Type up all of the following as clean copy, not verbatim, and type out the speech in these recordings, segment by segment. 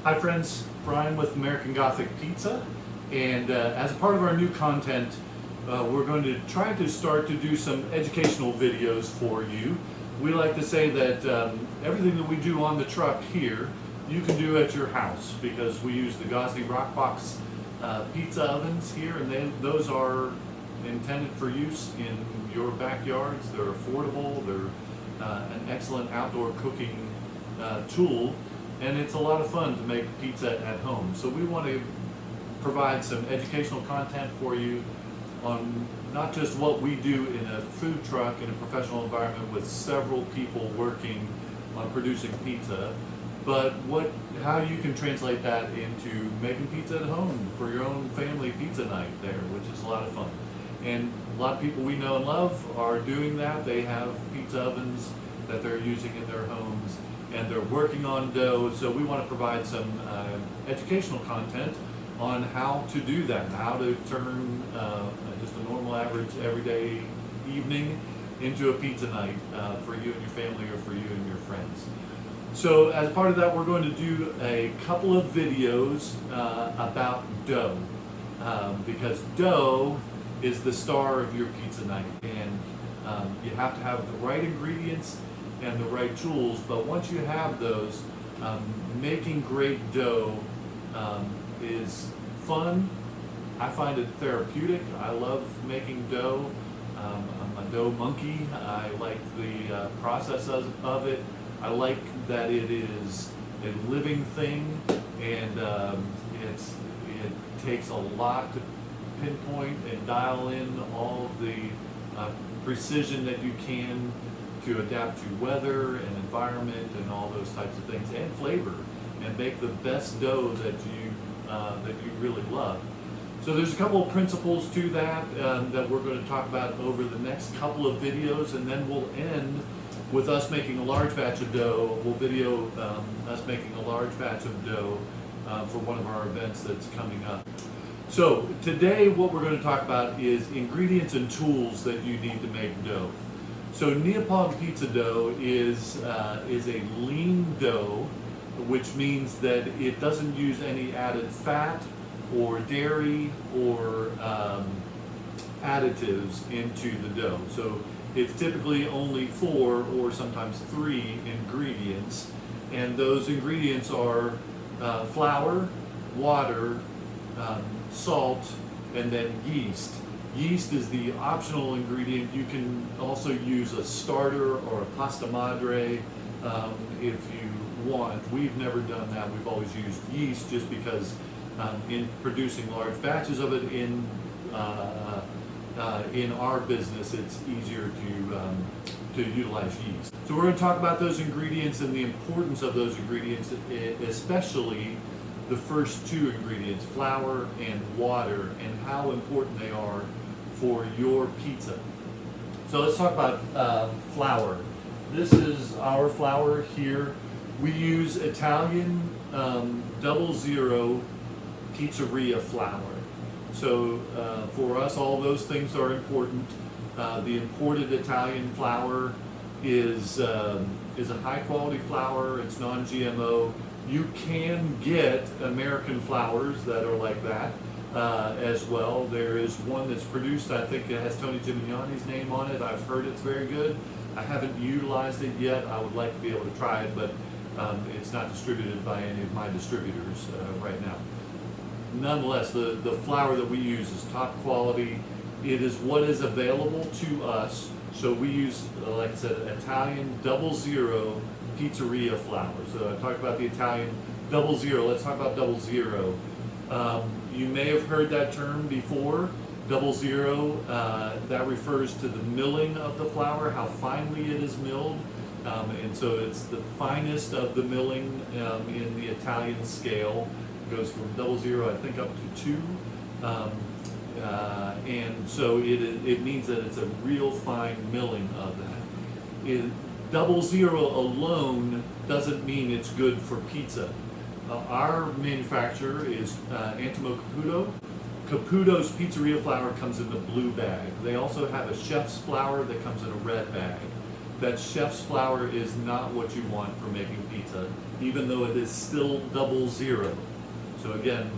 Hi friends, Brian with American Gothic Pizza, and as a part of our new content, we're going to try to start to do some educational videos for you. We like to say that everything that we do on the truck here, you can do at your house, because we use the Gosney Rockbox pizza ovens here, and those are intended for use in your backyards. They're affordable, they're an excellent outdoor cooking tool, and it's a lot of fun to make pizza at home. So we want to provide some educational content for you on not just what we do in a food truck in a professional environment with several people working on producing pizza, but how you can translate that into making pizza at home for your own family pizza night there, which is a lot of fun. And a lot of people we know and love are doing that. They have pizza ovens that they're using in their homes, and they're working on dough. So we want to provide some educational content on how to do that, and how to turn just a normal, average, everyday evening into a pizza night for you and your family, or for you and your friends. So as part of that, we're going to do a couple of videos about dough, because dough is the star of your pizza night, and you have to have the right ingredients and the right tools. But once you have those, making great dough is fun. I find it therapeutic. I love making dough. I'm a dough monkey. I like the process of it. I like that it is a living thing, and it takes a lot to pinpoint and dial in all the precision that you can to adapt to weather and environment and all those types of things, and flavor, and make the best dough that you really love. So there's a couple of principles to that that we're going to talk about over the next couple of videos, and then we'll end with us making a large batch of dough. We'll video us making a large batch of dough for one of our events that's coming up. So today what we're going to talk about is ingredients and tools that you need to make dough. So Neapolitan pizza dough is a lean dough, which means that it doesn't use any added fat or dairy or additives into the dough. So it's typically only 4 or sometimes 3 ingredients, and those ingredients are flour, water, salt, and then yeast. Yeast is the optional ingredient. You can also use a starter or a pasta madre if you want. We've never done that. We've always used yeast just because in producing large batches of it in our business, it's easier to utilize yeast. So we're going to talk about those ingredients and the importance of those ingredients, especially the first 2 ingredients, flour and water, and how important they are for your pizza. So let's talk about flour. This is our flour here. We use Italian 00 pizzeria flour. So for us, all those things are important. The imported Italian flour is a high quality flour. It's non-GMO. You can get American flours that are like that as well. There is one that's produced, I think it has Tony Gimignani's name on it. I've heard it's very good. I haven't utilized it yet. I would like to be able to try it, but it's not distributed by any of my distributors right now. Nonetheless, the flour that we use is top quality. It is what is available to us. So we use, like I said, Italian 00 pizzeria flour. So I talked about the Italian 00. Let's talk about 00. You may have heard that term before. 00, that refers to the milling of the flour, how finely it is milled. And so it's the finest of the milling in the Italian scale. It goes from 00, I think, up to 2. And so it means that it's a real fine milling of that. 00 alone doesn't mean it's good for pizza. Our manufacturer is Antimo Caputo. Caputo's pizzeria flour comes in the blue bag. They also have a chef's flour that comes in a red bag. that chef's flour is not what you want for making pizza, even though it is still 00. So again,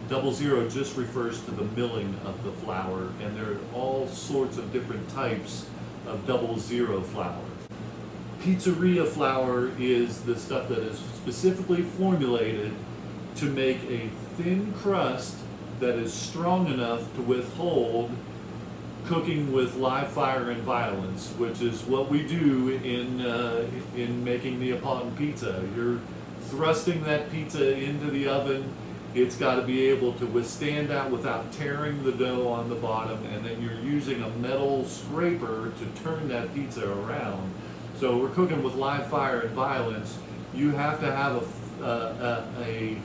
00 just refers to the milling of the flour, and there are all sorts of different types of 00 flour. Pizzeria flour is the stuff that is specifically formulated to make a thin crust that is strong enough to withhold cooking with live fire and violence, which is what we do in making Neapolitan pizza. You're thrusting that pizza into the oven. It's got to be able to withstand that without tearing the dough on the bottom, and then you're using a metal scraper to turn that pizza around. So we're cooking with live fire and violence. You have to have a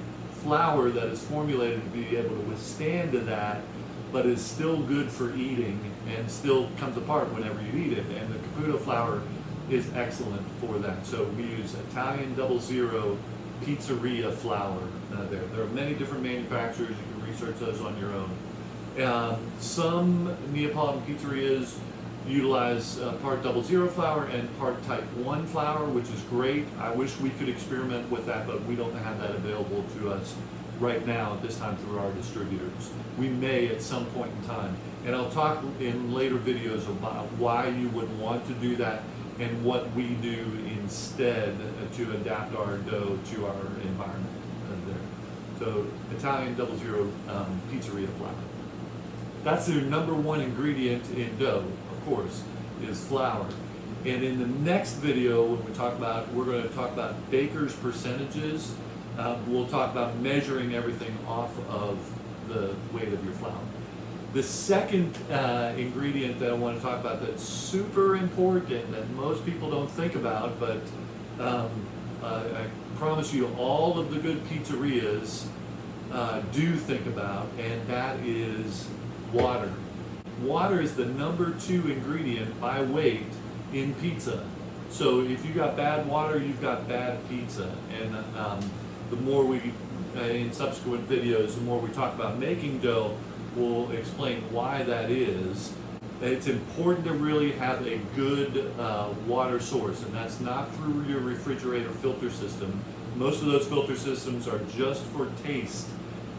flour that is formulated to be able to withstand that, but is still good for eating and still comes apart whenever you eat it. And the Caputo flour is excellent for that. So we use Italian 00 pizzeria flour there. There are many different manufacturers. You can research those on your own. Some Neapolitan pizzerias utilize part 00 flour and part type 1 flour, which is great. I wish we could experiment with that, but we don't have that available to us right now at this time through our distributors. We may at some point in time. And I'll talk in later videos about why you would want to do that and what we do instead to adapt our dough to our environment there. So Italian 00 pizzeria flour. That's their number one ingredient in dough, of course, is flour. And in the next video, when we're going to talk about baker's percentages. We'll talk about measuring everything off of the weight of your flour. The second ingredient that I want to talk about that's super important that most people don't think about, but I promise you all of the good pizzerias do think about, and that is water. Water is the number 2 ingredient by weight in pizza. So if you got bad water, you've got bad pizza. And the more we, in subsequent videos, the more we talk about making dough, we'll explain why that is. It's important to really have a good water source, and that's not through your refrigerator filter system. Most of those filter systems are just for taste.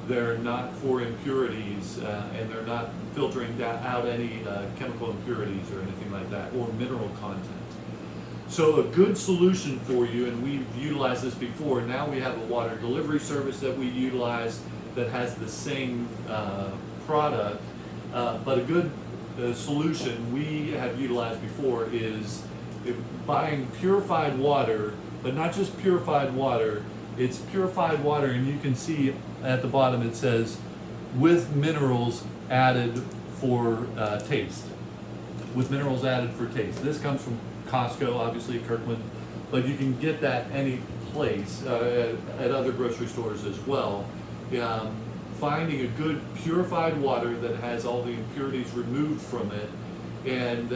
They're not for impurities, and they're not filtering out any chemical impurities or anything like that, or mineral content. So a good solution for you, and we've utilized this before, now we have a water delivery service that we utilize that has the same product, but a good solution we have utilized before is buying purified water, but not just purified water, it's purified water, and you can see at the bottom it says with minerals added for taste. With minerals added for taste. This comes from Costco, obviously Kirkland, but you can get that any place at other grocery stores as well. Finding a good purified water that has all the impurities removed from it, and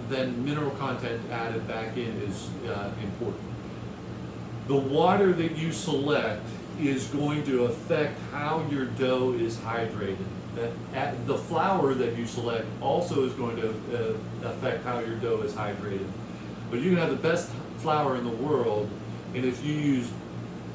then mineral content added back in is important. The water that you select is going to affect how your dough is hydrated. The flour that you select also is going to affect how your dough is hydrated. But you can have the best flour in the world, and if you use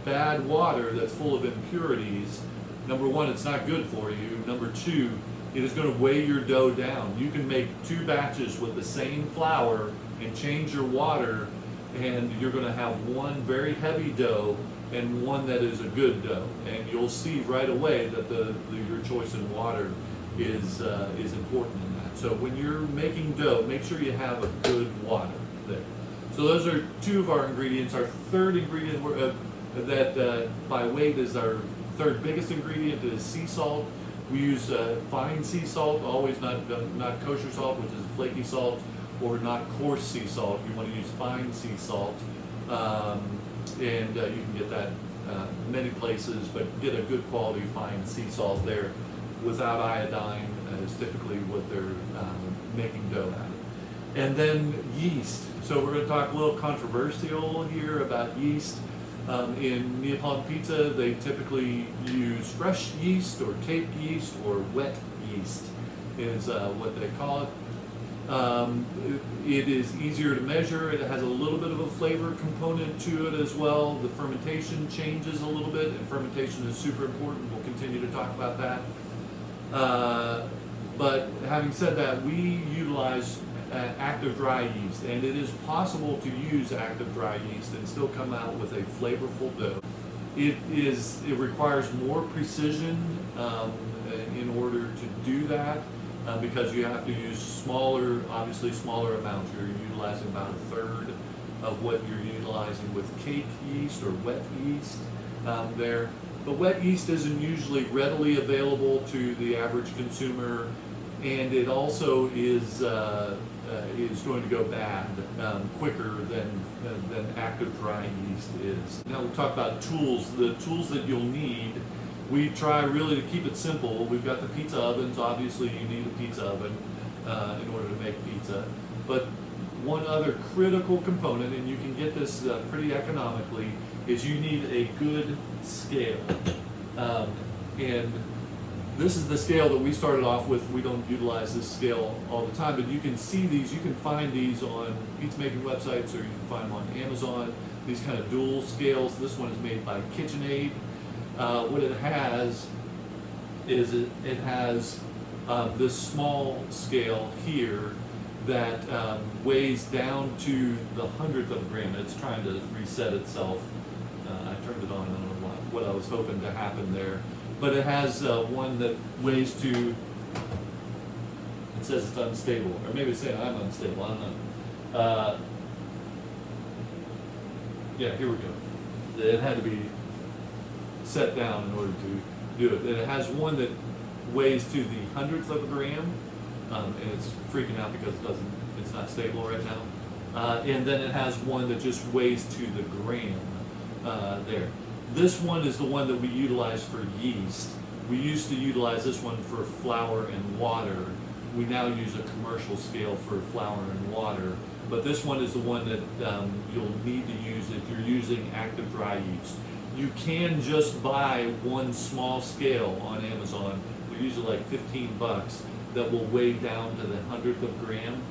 bad water that's full of impurities, number one, it's not good for you. Number two, it is going to weigh your dough down. You can make 2 batches with the same flour and change your water, and you're going to have one very heavy dough and one that is a good dough. And you'll see right away that your choice in water is important in that. So when you're making dough, make sure you have a good water there. So those are 2 of our ingredients. Our third ingredient that by weight is our third biggest ingredient is sea salt. We use fine sea salt, always not kosher salt, which is flaky salt, or not coarse sea salt. You want to use fine sea salt. And you can get that many places, but get a good quality fine sea salt there without iodine is typically what they're making dough out of. And then yeast. So we're going to talk a little controversial here about yeast. In Neapolitan pizza, they typically use fresh yeast or cake yeast or wet yeast is what they call it. It is easier to measure. It has a little bit of a flavor component to it as well. The fermentation changes a little bit, and fermentation is super important. We'll continue to talk about that. But having said that, we utilize active dry yeast, and it is possible to use active dry yeast and still come out with a flavorful dough. It requires more precision in order to do that. Because you have to use obviously smaller amounts. You're utilizing about a third of what you're utilizing with cake yeast or wet yeast there. But wet yeast isn't usually readily available to the average consumer, and it also is going to go bad quicker than active dry yeast is. Now we'll talk about tools. The tools that you'll need. We try really to keep it simple. We've got the pizza ovens. Obviously, you need a pizza oven in order to make pizza. But one other critical component, and you can get this pretty economically, is you need a good scale. And this is the scale that we started off with. We don't utilize this scale all the time, but you can see these. You can find these on pizza making websites, or you can find them on Amazon. These kind of dual scales. This one is made by KitchenAid. What it has is it has this small scale here that weighs down to the 100th of a gram. It's trying to reset itself. I turned it on. I don't know what I was hoping to happen there. But it has one that weighs to, it says it's unstable. Or maybe it's saying I'm unstable. I don't know. Yeah, here we go. It had to be set down in order to do it. And it has one that weighs to the 100th of a gram, and it's freaking out because it's not stable right now. And then it has one that just weighs to the gram there. This one is the one that we utilize for yeast. We used to utilize this one for flour and water. We now use a commercial scale for flour and water. But this one is the one that you'll need to use if you're using active dry yeast. You can just buy one small scale on Amazon. They're usually like 15 bucks that will weigh down to the 100th of a gram.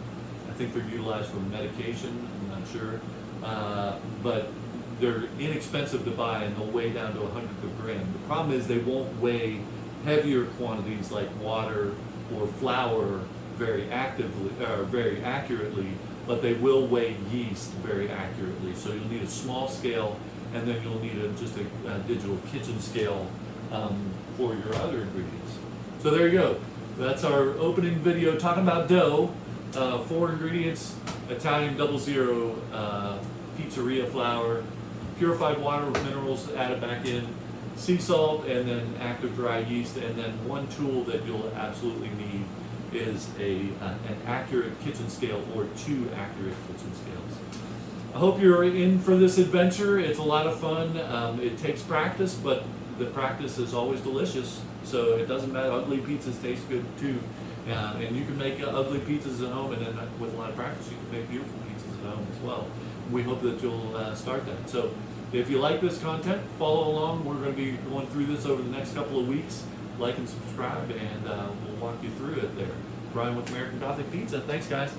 I think they're utilized for medication, I'm not sure. But they're inexpensive to buy, and they'll weigh down to 100th of a gram. The problem is they won't weigh heavier quantities like water or flour very accurately, but they will weigh yeast very accurately. So you'll need a small scale, and then you'll need just a digital kitchen scale for your other ingredients. So there you go. That's our opening video talking about dough. 4 ingredients: Italian 00 pizzeria flour, purified water with minerals added back in, sea salt, and then active dry yeast. And then one tool that you'll absolutely need is an accurate kitchen scale, or 2 accurate kitchen scales. I hope you're in for this adventure. It's a lot of fun. It takes practice, but the practice is always delicious. So it doesn't matter. Ugly pizzas taste good too. And you can make ugly pizzas at home, and then with a lot of practice, you can make beautiful pizzas at home as well. We hope that you'll start that. So if you like this content, follow along. We're going to be going through this over the next couple of weeks. Like and subscribe, and we'll walk you through it there. Brian with American Gothic Pizza. Thanks, guys.